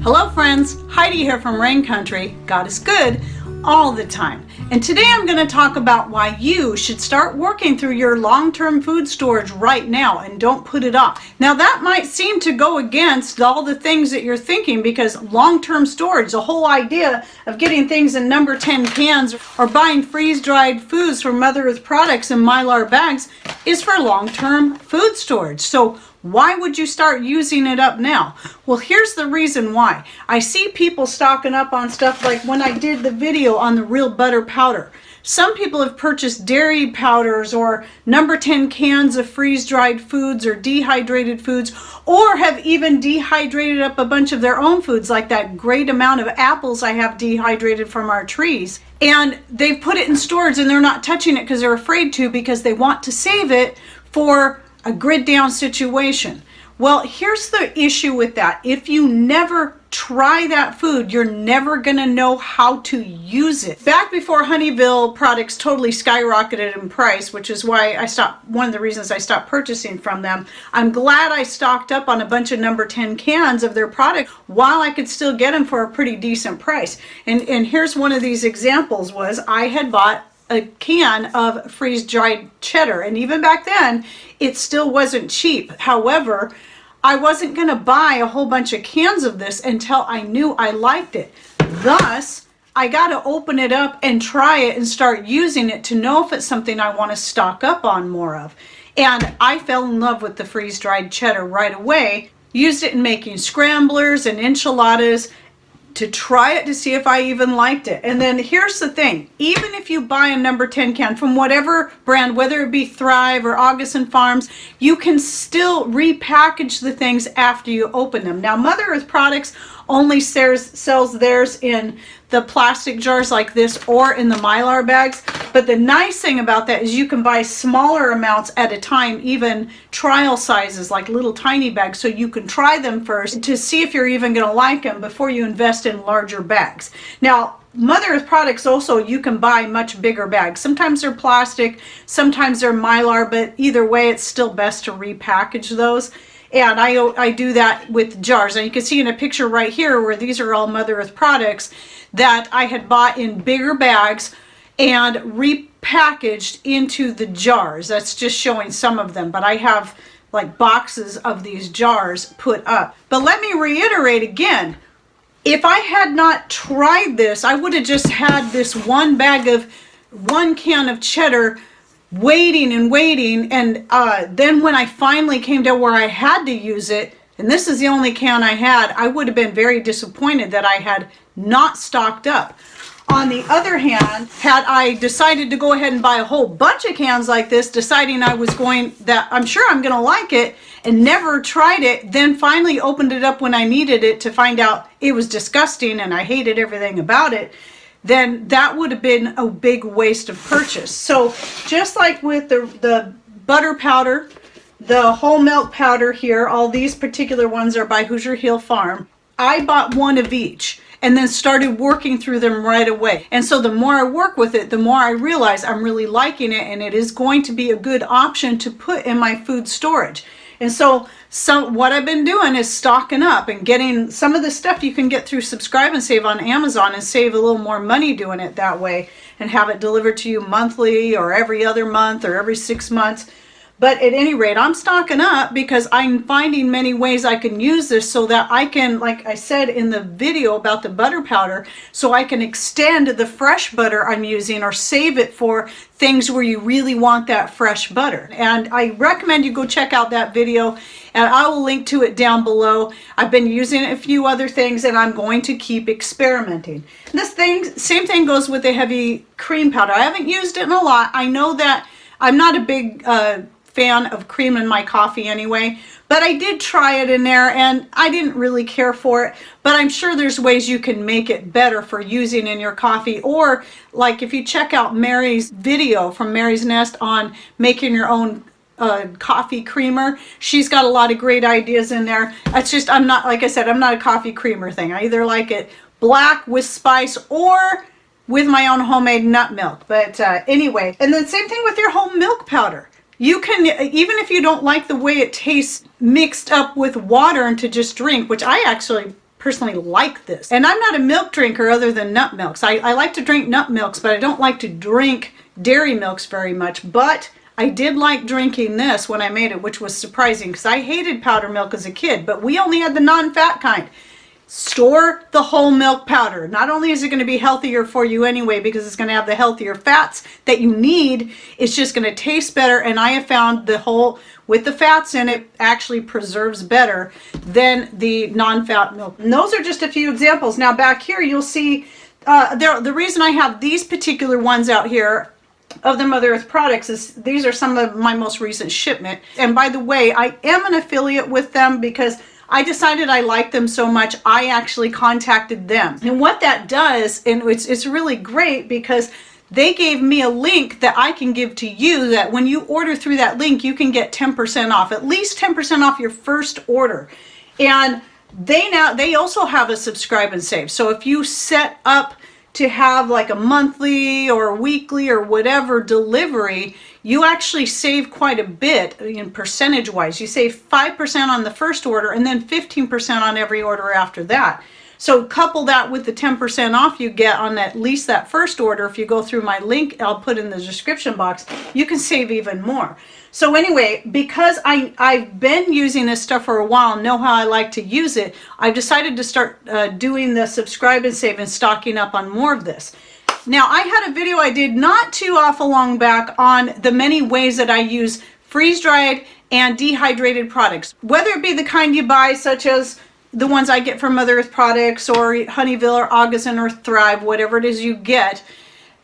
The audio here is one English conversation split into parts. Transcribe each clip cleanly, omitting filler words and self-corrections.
Hello friends, Heidi here from Rain Country. God is good all the time. And today I'm going to talk about why you should start working through your long-term food storage right now and don't put it off. Now that might seem to go against all the things that you're thinking, because long-term storage, the whole idea of getting things in number 10 cans or buying freeze-dried foods from Mother Earth products in Mylar bags is for long-term food storage. So why would you start using it up now? Well, here's the reason why. I see people stocking up on stuff like when I did the video on the real butter powder. Some people have purchased dairy powders or number 10 cans of freeze-dried foods or dehydrated foods, or have even dehydrated up a bunch of their own foods, like that great amount of apples I have dehydrated from our trees. And they've put it in storage and they're not touching it because they're afraid to, because they want to save it for a grid down situation. Well, here's the issue with that. If you never try that food, you're never gonna know how to use it. Back before Honeyville products totally skyrocketed in price, which is why one of the reasons I stopped purchasing from them, I'm glad I stocked up on a bunch of number 10 cans of their product while I could still get them for a pretty decent price. And here's one of these examples. Was I had bought a can of freeze-dried cheddar, and even back then it still wasn't cheap. However, I wasn't going to buy a whole bunch of cans of this until I knew I liked it. Thus, I got to open it up and try it and start using it to know if it's something I want to stock up on more of. And I fell in love with the freeze-dried cheddar right away. Used it in making scramblers and enchiladas, to try it to see if I even liked it. And then here's the thing, even if you buy a number 10 can from whatever brand, whether it be Thrive or Augustin Farms, you can still repackage the things after you open them. Now, Mother Earth Products only sells theirs in the plastic jars like this or in the Mylar bags. But the nice thing about that is you can buy smaller amounts at a time, even trial sizes like little tiny bags, so you can try them first to see if you're even going to like them before you invest in larger bags. Now, Mother Earth products also, you can buy much bigger bags. Sometimes they're plastic, sometimes they're Mylar, but either way it's still best to repackage those. And I do that with jars. And you can see in a picture right here where these are all Mother Earth products that I had bought in bigger bags and repackaged into the jars. That's just showing some of them, but I have like boxes of these jars put up. But let me reiterate again, if I had not tried this, I would have just had this one can of cheddar waiting and waiting, and then when I finally came to where I had to use it, and this is the only can I had, I would have been very disappointed that I had not stocked up. On the other hand, had I decided to go ahead and buy a whole bunch of cans like this, deciding that I'm sure I'm going to like it, and never tried it, then finally opened it up when I needed it to find out it was disgusting and I hated everything about it, then that would have been a big waste of purchase. So just like with the butter powder, the whole milk powder here, all these particular ones are by Hoosier Hill Farm. I bought one of each and then started working through them right away. And so the more I work with it, the more I realize I'm really liking it, and it is going to be a good option to put in my food storage. And so what I've been doing is stocking up and getting some of the stuff you can get through Subscribe and Save on Amazon, and save a little more money doing it that way and have it delivered to you monthly or every other month or every 6 months. But at any rate, I'm stocking up because I'm finding many ways I can use this so that I can, like I said in the video about the butter powder, so I can extend the fresh butter I'm using or save it for things where you really want that fresh butter. And I recommend you go check out that video, and I will link to it down below. I've been using a few other things, and I'm going to keep experimenting. Same thing goes with the heavy cream powder. I haven't used it in a lot. I know that I'm not a big fan of cream in my coffee anyway, but I did try it in there and I didn't really care for it. But I'm sure there's ways you can make it better for using in your coffee, or like if you check out Mary's video from Mary's Nest on making your own coffee creamer, she's got a lot of great ideas in there. It's just, I'm not, like I said, I'm not a coffee creamer thing. I either like it black with spice or with my own homemade nut milk. But anyway, and then same thing with your whole milk powder. You can, even if you don't like the way it tastes mixed up with water and to just drink, which I actually personally like this. And I'm not a milk drinker other than nut milks. I like to drink nut milks, but I don't like to drink dairy milks very much. But I did like drinking this when I made it, which was surprising because I hated powder milk as a kid, but we only had the non-fat kind. Store the whole milk powder. Not only is it going to be healthier for you anyway because it's going to have the healthier fats that you need, it's just going to taste better. And I have found the whole, with the fats in it, actually preserves better than the non-fat milk. And those are just a few examples. Now back here you'll see the reason I have these particular ones out here of the Mother Earth products is these are some of my most recent shipment. And by the way, I am an affiliate with them because I decided I liked them so much, I actually contacted them. And what that does, and it's really great because they gave me a link that I can give to you that when you order through that link, you can get 10% off, at least 10% off your first order. And they also have a subscribe and save. So if you set up to have like a monthly or weekly or whatever delivery, you actually save quite a bit in percentage wise. You save 5% on the first order and then 15% on every order after that. So couple that with the 10% off you get on at least that first order. If you go through my link, I'll put in the description box, you can save even more. So anyway, because I've been using this stuff for a while, know how I like to use it, I've decided to start doing the subscribe and save and stocking up on more of this. Now, I had a video I did not too awful long back on the many ways that I use freeze-dried and dehydrated products, whether it be the kind you buy, such as the ones I get from Mother Earth Products or Honeyville or August and Earth Thrive, whatever it is you get,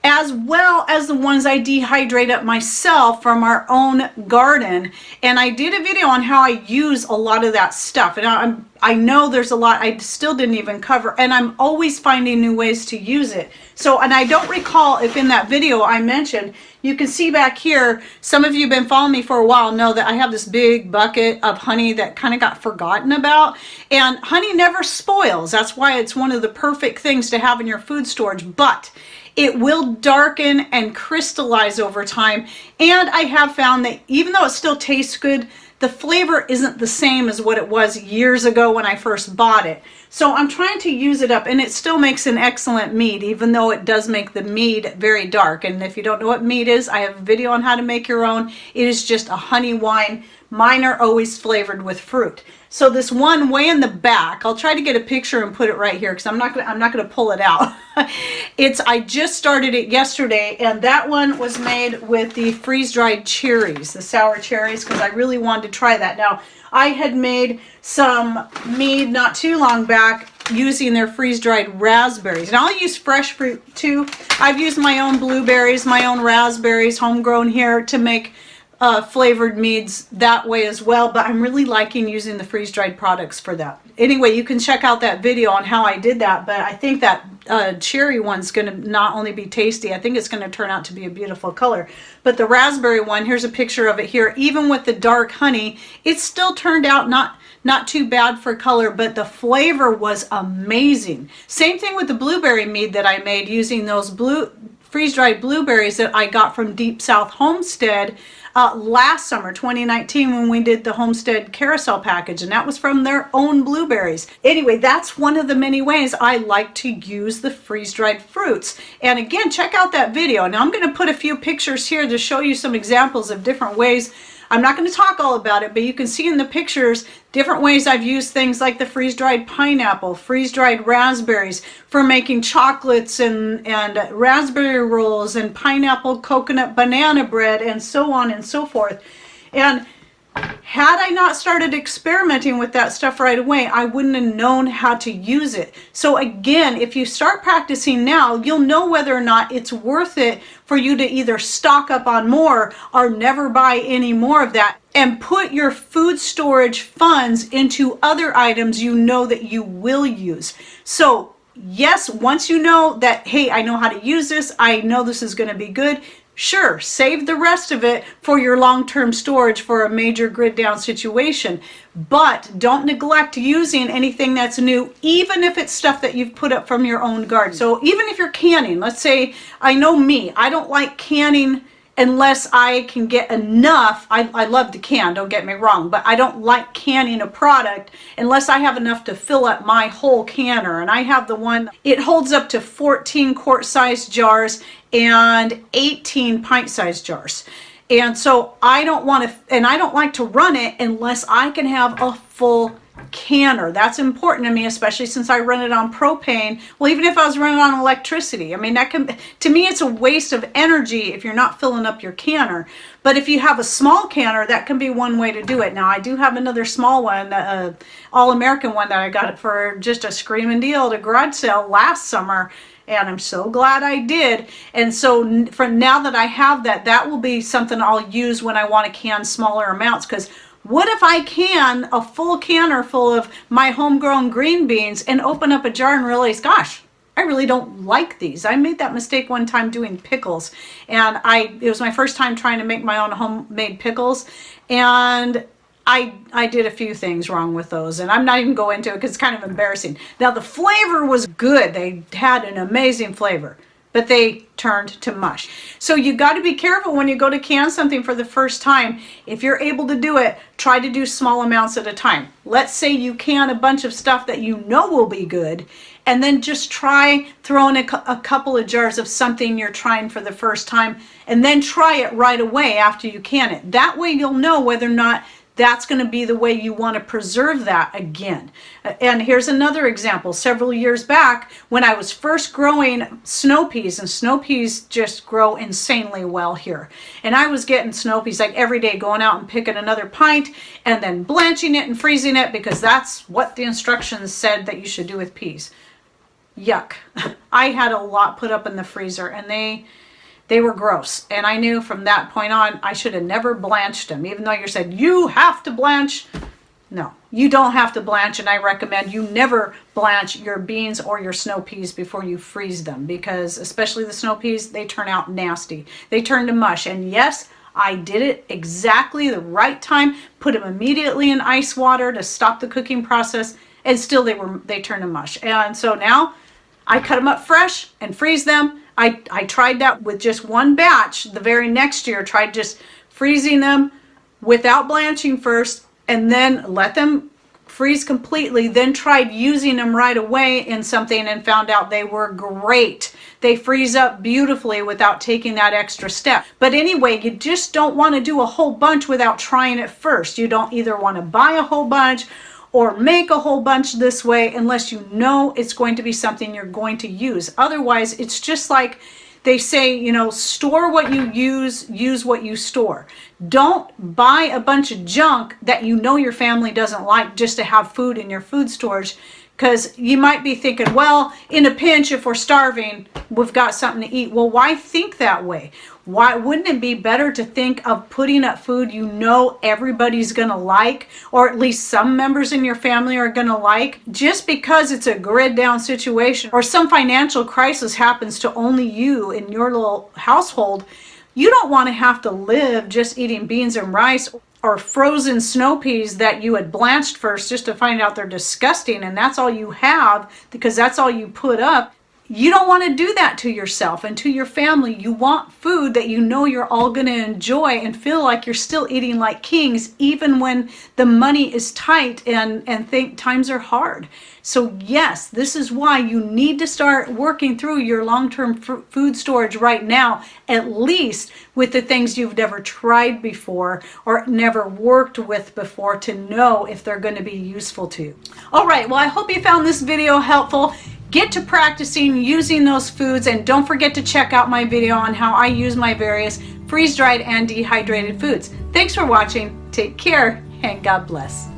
as well as the ones I dehydrate up myself from our own garden. And I did a video on how I use a lot of that stuff. And I know there's a lot I still didn't even cover, and I'm always finding new ways to use it. So, and I don't recall if in that video I mentioned, you can see back here, some of you have been following me for a while know that I have this big bucket of honey that kind of got forgotten about. And honey never spoils. That's why it's one of the perfect things to have in your food storage. But it will darken and crystallize over time. And I have found that even though it still tastes good, the flavor isn't the same as what it was years ago when I first bought it. So I'm trying to use it up, and it still makes an excellent mead, even though it does make the mead very dark. And if you don't know what mead is, I have a video on how to make your own. It is just a honey wine. Mine are always flavored with fruit. So this one way in the back, I'll try to get a picture and put it right here because I'm not gonna pull it out. I just started it yesterday, and that one was made with the freeze-dried cherries, the sour cherries, because I really wanted to try that. Now, I had made some mead not too long back using their freeze-dried raspberries. And I'll use fresh fruit too. I've used my own blueberries, my own raspberries, homegrown here, to make flavored meads that way as well, but I'm really liking using the freeze-dried products for that. Anyway, you can check out that video on how I did that, but I think that cherry one's going to not only be tasty, I think it's going to turn out to be a beautiful color. But the raspberry one, here's a picture of it here. Even with the dark honey, it still turned out not too bad for color, but the flavor was amazing. Same thing with the blueberry mead that I made using those freeze-dried blueberries that I got from Deep South Homestead last summer, 2019, when we did the Homestead Carousel package, and that was from their own blueberries. Anyway, that's one of the many ways I like to use the freeze-dried fruits. And again, check out that video. Now I'm going to put a few pictures here to show you some examples of different ways. I'm not going to talk all about it, but you can see in the pictures different ways I've used things like the freeze-dried pineapple, freeze-dried raspberries for making chocolates and raspberry rolls and pineapple coconut banana bread and so on and so forth. And had I not started experimenting with that stuff right away, I wouldn't have known how to use it. So again, if you start practicing now, you'll know whether or not it's worth it for you to either stock up on more or never buy any more of that, and put your food storage funds into other items you know that you will use. So yes, once you know that, hey, I know how to use this, I know this is going to be good, sure, save the rest of it for your long-term storage for a major grid down situation. But don't neglect using anything that's new, even if it's stuff that you've put up from your own garden. So even if you're canning, let's say, I know me, I don't like canning unless I can get enough. I love to can, don't get me wrong, but I don't like canning a product unless I have enough to fill up my whole canner. And I have the one, it holds up to 14 quart-sized jars and 18 pint-sized jars. And so I don't want to, and I don't like to run it unless I can have a full canner. That's important to me, especially since I run it on propane. Well, even if I was running on electricity, I mean, that can, to me, it's a waste of energy if you're not filling up your canner. But if you have a small canner, that can be one way to do it. Now, I do have another small one, all-American one that I got for just a screaming deal at a garage sale last summer. And I'm so glad I did. And so from now that I have that, that will be something I'll use when I want to can smaller amounts. Because what if I can a full canner full of my homegrown green beans and open up a jar and realize, gosh, I really don't like these. I made that mistake one time doing pickles. And it was my first time trying to make my own homemade pickles. And I did a few things wrong with those, and I'm not even going into it because it's kind of embarrassing. Now, the flavor was good. They had an amazing flavor, but they turned to mush. So you got to be careful when you go to can something for the first time. If you're able to do it, try to do small amounts at a time. Let's say you can a bunch of stuff that you know will be good, and then just try throwing a couple of jars of something you're trying for the first time, and then try it right away after you can it. That way you'll know whether or not that's going to be the way you want to preserve that again. And here's another example. Several years back, when I was first growing snow peas, and snow peas just grow insanely well here. And I was getting snow peas like every day, going out and picking another pint and then blanching it and freezing it because that's what the instructions said that you should do with peas. Yuck. I had a lot put up in the freezer, and they were gross. And I knew from that point on, I should have never blanched them. Even though you said, you have to blanch. No, you don't have to blanch. And I recommend you never blanch your beans or your snow peas before you freeze them. Because especially the snow peas, they turn out nasty. They turn to mush. And yes, I did it exactly the right time. Put them immediately in ice water to stop the cooking process. And still they turned to mush. And so now I cut them up fresh and freeze them. I tried that with just one batch. The very next year, tried just freezing them without blanching first, and then let them freeze completely. Then tried using them right away in something and found out they were great. They freeze up beautifully without taking that extra step. But anyway, you just don't want to do a whole bunch without trying it first. You don't either want to buy a whole bunch or make a whole bunch this way unless you know it's going to be something you're going to use. Otherwise, it's just like they say, you know, store what you use what you store. Don't buy a bunch of junk that you know your family doesn't like just to have food in your food storage. Because you might be thinking, well, in a pinch, if we're starving, we've got something to eat. Well, why think that way? Why wouldn't it be better to think of putting up food you know everybody's going to like, or at least some members in your family are going to like? Just because it's a grid down situation or some financial crisis happens to only you in your little household, you don't want to have to live just eating beans and rice or frozen snow peas that you had blanched first just to find out they're disgusting and that's all you have because that's all you put up. You don't want to do that to yourself and to your family. You want food that you know you're all going to enjoy and feel like you're still eating like kings even when the money is tight and think times are hard. So yes, this is why you need to start working through your long-term food storage right now, at least with the things you've never tried before or never worked with before to know if they're going to be useful to you. All right, well, I hope you found this video helpful. Get to practicing using those foods, and don't forget to check out my video on how I use my various freeze-dried and dehydrated foods. Thanks for watching. Take care and God bless.